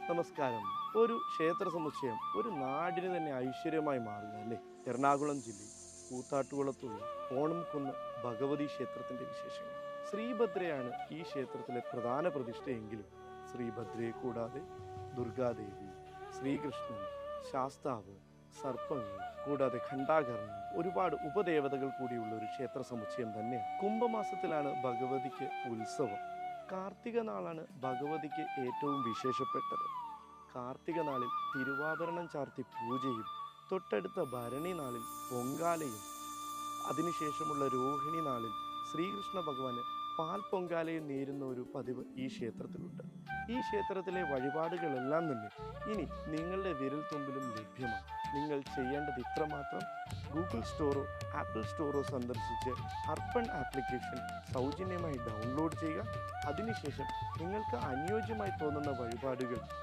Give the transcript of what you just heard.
നമസ്കാരം. ഒരു ക്ഷേത്ര സമുച്ചയം ഒരു നാടിന് തന്നെ ഐശ്വര്യമായി മാറുക അല്ലേ? എറണാകുളം ജില്ലയിൽ കൂത്താട്ടുകുളത്തുള്ള ഓണംകുന്ന് ഭഗവതി ക്ഷേത്രത്തിൻ്റെ വിശേഷങ്ങൾ. ശ്രീഭദ്രയാണ് ഈ ക്ഷേത്രത്തിലെ പ്രധാന പ്രതിഷ്ഠയെങ്കിലും ശ്രീഭദ്രയെ കൂടാതെ ദുർഗാദേവി, ശ്രീകൃഷ്ണൻ, ശാസ്താവ്, സർപ്പങ്ങൾ കൂടാതെ ഖണ്ഡാകർണൻ ഒരുപാട് ഉപദേവതകൾ കൂടിയുള്ള ഒരു ക്ഷേത്ര സമുച്ചയം തന്നെയാണ്. കുംഭമാസത്തിലാണ് ഭഗവതിക്ക് ഉത്സവം. കാർത്തിക നാളാണ് ഭഗവതിക്ക് ഏറ്റവും വിശേഷപ്പെട്ടത്. കാർത്തിക നാളിൽ തിരുവാഭരണം ചാർത്തി പൂജയും തൊട്ടടുത്ത ഭരണി നാളിൽ പൊങ്കാലയും അതിനുശേഷമുള്ള രോഹിണി നാളിൽ ശ്രീകൃഷ്ണ ഭഗവാന് പാൽ പൊങ്കാലയും നേരുന്ന ഒരു പതിവ് ഈ ക്ഷേത്രത്തിലുണ്ട്. ഈ ക്ഷേത്രത്തിലെ വഴിപാടുകളെല്ലാം തന്നെ ഇനി നിങ്ങളുടെ വിരൽത്തുമ്പിലും ലഭ്യമാണ്. നിങ്ങൾ ചെയ്യേണ്ടത് ഇത്രമാത്രം: ഗൂഗിൾ സ്റ്റോറോ ആപ്പിൾ സ്റ്റോറോ സന്ദർശിച്ച് അർപ്പൺ ആപ്ലിക്കേഷൻ സൗജന്യമായി ഡൗൺലോഡ് ചെയ്യുക. അതിനുശേഷം നിങ്ങൾക്ക് അനുയോജ്യമായി തോന്നുന്ന വഴിപാടുകൾ